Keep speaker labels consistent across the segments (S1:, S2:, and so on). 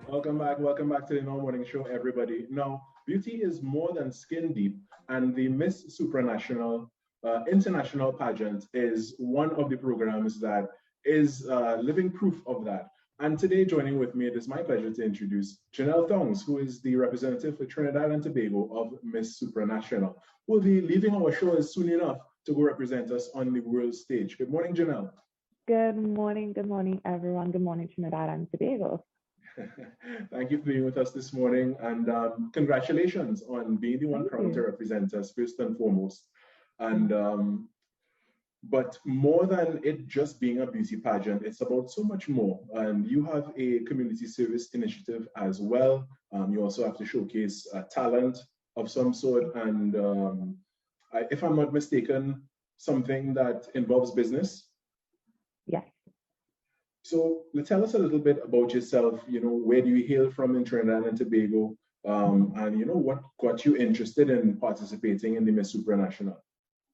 S1: Welcome back to the Now Morning Show, everybody. Now, beauty is more than skin deep, and the Miss Supranational International Pageant is one of the programs that is living proof of that. And today, joining with me, it is my pleasure to introduce Janelle Thongs, who is the representative for Trinidad and Tobago of Miss Supranational, who will be leaving our show soon enough to go represent us on the world stage. Good morning, Janelle.
S2: Good morning, everyone. Good morning, Trinidad and Tobago.
S1: Thank you for being with us this morning, and congratulations on being the one crowned to represent us first and foremost. And but more than it just being a beauty pageant, it's about so much more. And you have a community service initiative as well. You also have to showcase talent of some sort, and if I'm not mistaken, something that involves business.
S2: Yes.
S1: So tell us a little bit about yourself. Where do you hail from in Trinidad and Tobago? And what got you interested in participating in the Miss Supranational?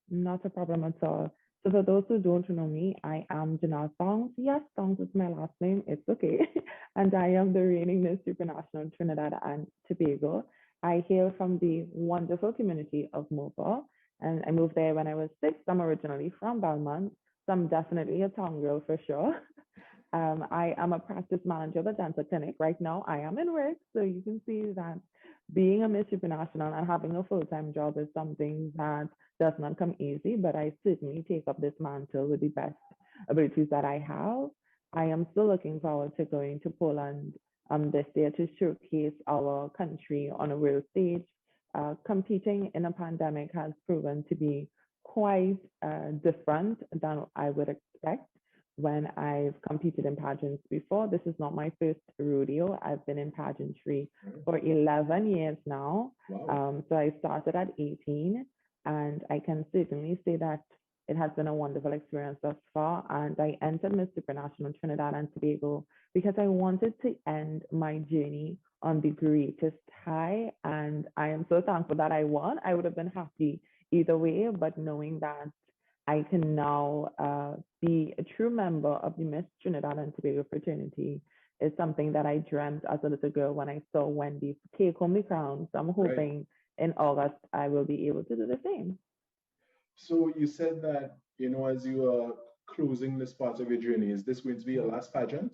S2: Not a problem at all. So for those who don't know me, I am Janelle Thongs. Yes, Thongs is my last name. It's okay. And I am the reigning Miss Supranational Trinidad and Tobago. I hail from the wonderful community of Mopa, and I moved there when I was 6. I'm originally from Belmont, so I'm definitely a town girl for sure. I am a practice manager of a dental clinic. Right now, I am in work, so you can see that being a Miss Supranational and having a full-time job is something that does not come easy, but I certainly take up this mantle with the best abilities that I have. I am still looking forward to going to Poland this year to showcase our country on a world stage. Competing in a pandemic has proven to be quite different than I would expect when I've competed in pageants before. This is not my first rodeo. I've been in pageantry for 11 years now.
S1: Wow.
S2: So I started at 18, and I can certainly say that it has been a wonderful experience thus far. And I entered Miss Supranational Trinidad and Tobago because I wanted to end my journey on the greatest high. And I am so thankful that I won. I would have been happy either way, but knowing that I can now be a true member of the Miss Trinidad and Tobago fraternity is something that I dreamt as a little girl when I saw Wendy take home the crown. So I'm hoping in August I will be able to do the same.
S1: So you said that, as you are closing this part of your journey, is this going to be your last pageant?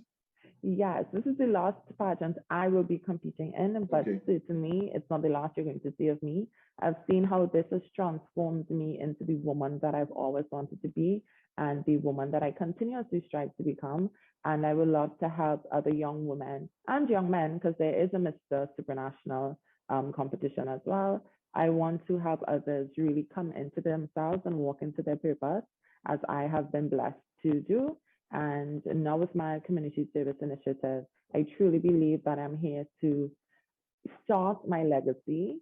S2: Yes, this is the last pageant I will be competing in, but certainly it's not the last you're going to see of me. I've seen how this has transformed me into the woman that I've always wanted to be and the woman that I continuously strive to become. And I would love to help other young women and young men, because there is a Mr. Supranational competition as well. I want to help others really come into themselves and walk into their purpose, as I have been blessed to do. And now with my community service initiative, I truly believe that I'm here to start my legacy,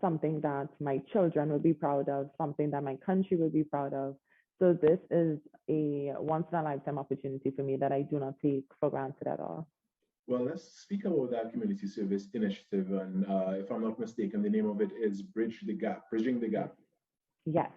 S2: something that my children will be proud of, something that my country will be proud of. So this is a once in a lifetime opportunity for me that I do not take for granted at all.
S1: Well, let's speak about that community service initiative. And if I'm not mistaken, the name of it is Bridging the Gap.
S2: Yes.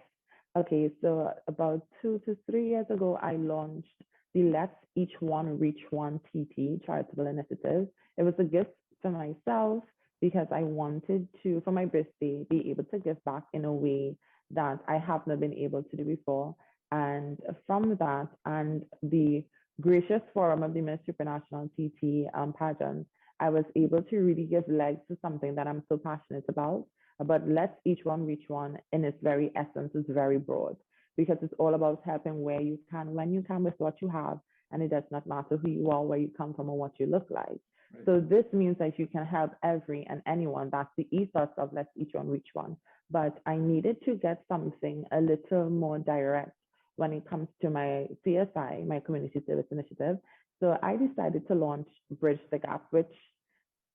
S2: Okay, so about 2 to 3 years ago, I launched the Let's Each One Reach One TT charitable initiative. It was a gift for myself because I wanted to, for my birthday, be able to give back in a way that I have not been able to do before. And from that and the gracious forum of the Miss Supranational TT pageant, I was able to really give legs to something that I'm so passionate about. But Let's Each One Reach One, in its very essence, is very broad, because it's all about helping where you can, when you can, with what you have. And it does not matter who you are, where you come from, or what you look like. Right. So this means that you can help every and anyone. That's the ethos of Let's Each One Reach One. But I needed to get something a little more direct when it comes to my CSI, my community service initiative. So I decided to launch Bridge the Gap, which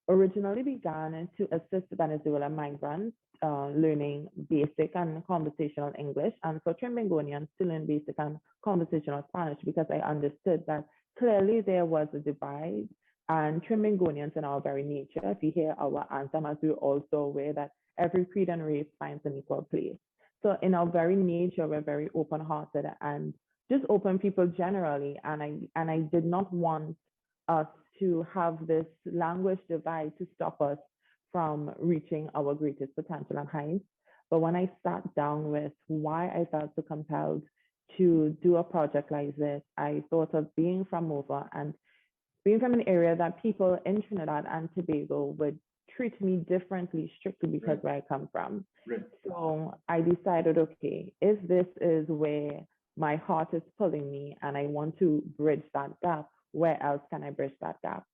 S2: originally began to assist Venezuelan migrants learning basic and conversational English, and for Trimbingonians to learn basic and conversational Spanish, because I understood that clearly there was a divide, and Trimbingonians in our very nature, if you hear our anthem, as we're also aware that every creed and race finds an equal place. So in our very nature, we're very open-hearted, and just open people generally. And I did not want us to have this language divide to stop us from reaching our greatest potential and heights. But when I sat down with why I felt so compelled to do a project like this, I thought of being from over and being from an area that people in Trinidad and Tobago would treat me differently strictly because
S1: Right.
S2: where I come from.
S1: Right.
S2: So I decided, okay, if this is where my heart is pulling me and I want to bridge that gap, where else can I bridge that gap?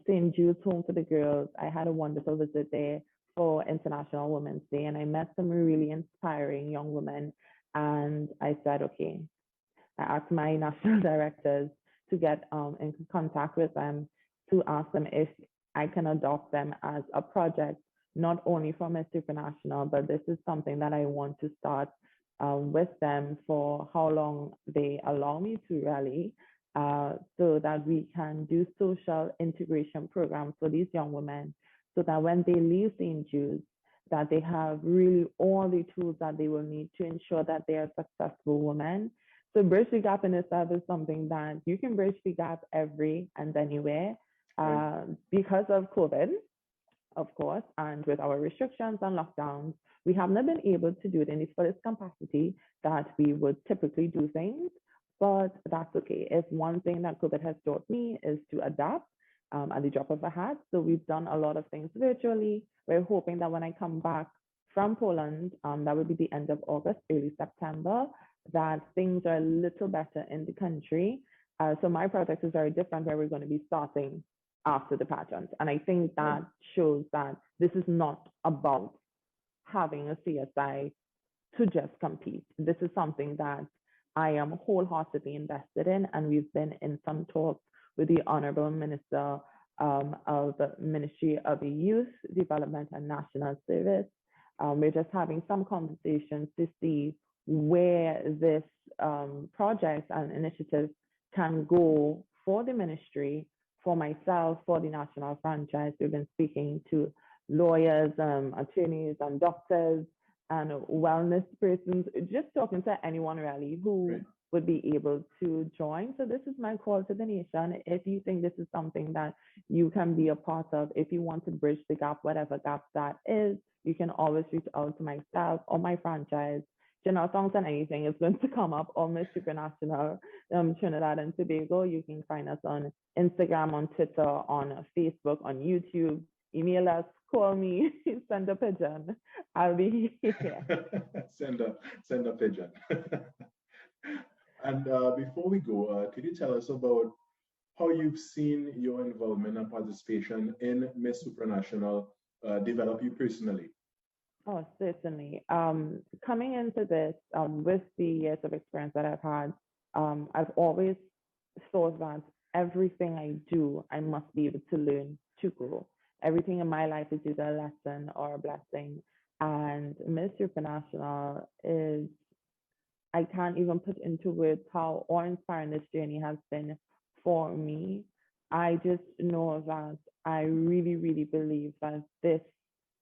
S2: St. Jude's Home for the Girls, I had a wonderful visit there for International Women's Day, and I met some really inspiring young women. And I said, okay, I asked my national directors to get in contact with them to ask them if I can adopt them as a project, not only from a Supranational, but this is something that I want to start with them for how long they allow me to really, so that we can do social integration programs for these young women, so that when they leave St. Jude's, that they have really all the tools that they will need to ensure that they are successful women. So bridge the gap in itself is something that you can bridge the gap every and anywhere. Because of COVID, of course, and with our restrictions and lockdowns, we have not been able to do it in the fullest capacity that we would typically do things. But that's okay. If one thing that COVID has taught me is to adapt at the drop of a hat. So we've done a lot of things virtually. We're hoping that when I come back from Poland, that will be the end of August, early September, that things are a little better in the country. So my project is very different, where we're going to be starting after the pageant. And I think that shows that this is not about having a CSI to just compete. This is something that I am wholeheartedly invested in, and we've been in some talks with the Honorable Minister of the Ministry of Youth Development and National Service. We're just having some conversations to see where this project and initiative can go for the ministry, for myself, for the national franchise. We've been speaking to lawyers, attorneys, and doctors, and wellness persons, just talking to anyone really who would be able to join. So this is my call to the nation. If you think this is something that you can be a part of, if you want to bridge the gap, whatever gap that is, you can always reach out to myself or my franchise. Janelle Songs and Anything is going to come up, or Miss Supranational Trinidad and Tobago. You can find us on Instagram, on Twitter, on Facebook, on YouTube. Email us, call me, send a pigeon. I'll be here.
S1: Send a pigeon. And before we go, could you tell us about how you've seen your involvement and participation in Miss Supranational develop you personally?
S2: Oh, certainly. Coming into this, with the years of experience that I've had, I've always thought that everything I do, I must be able to learn to grow. Everything in my life is either a lesson or a blessing. And Miss Supranational is, I can't even put into words how awe-inspiring this journey has been for me. I just know that I really, really believe that this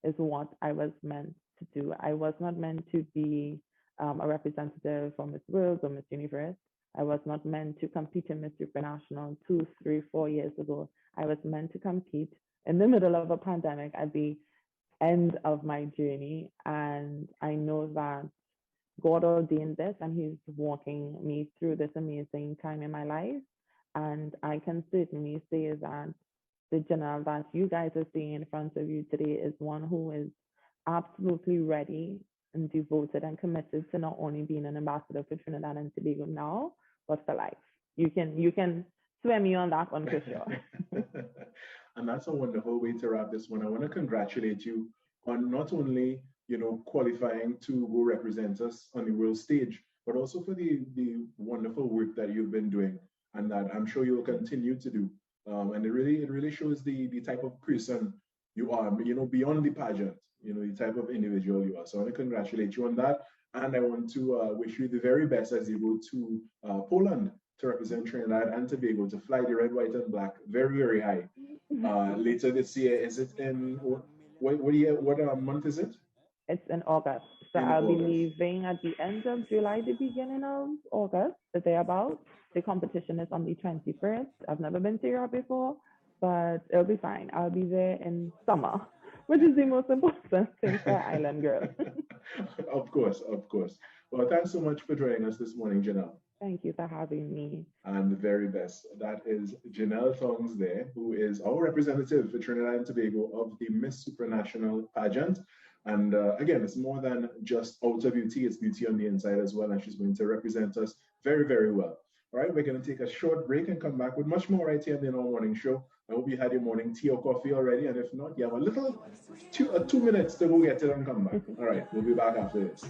S2: is what I was meant to do. I was not meant to be a representative for Miss World or Miss Universe. I was not meant to compete in Miss Supranational 2, 3, 4 years ago. I was meant to compete in the middle of a pandemic at the end of my journey. And I know that God ordained this, and He's walking me through this amazing time in my life. And I can certainly say that the Janelle that you guys are seeing in front of you today is one who is absolutely ready and devoted and committed to not only being an ambassador for Trinidad and Tobago now, but for life. You can swear me on that one for sure.
S1: And that's a wonderful way to wrap this one. I want to congratulate you on not only qualifying to go represent us on the world stage, but also for the wonderful work that you've been doing, and that I'm sure you'll continue to do. And it really shows the type of person you are, beyond the pageant, the type of individual you are. So I want to congratulate you on that. And I want to wish you the very best as you go to Poland to represent Trinidad and Tobago, to fly the red, white, and black very, very high. Later this year, is it in what year? What month is it?
S2: It's in August. So
S1: in
S2: I'll be
S1: August.
S2: leaving at the end of July, the beginning of August, the day about. The competition is on the 21st. I've never been to Europe before, but it'll be fine. I'll be there in summer, which is the most important thing for an island girl.
S1: Of course, of course. Well, thanks so much for joining us this morning, Janelle.
S2: Thank you for having me.
S1: And the very best. That is Janelle Thongs there, who is our representative for Trinidad and Tobago of the Miss Supranational pageant. And again, it's more than just outer beauty, it's beauty on the inside as well. And she's going to represent us very, very well. All right, we're going to take a short break and come back with much more right here on the No Morning Show. I hope you had your morning tea or coffee already. And if not, you have a little 2 minutes to go get it and come back. All right, we'll be back after this.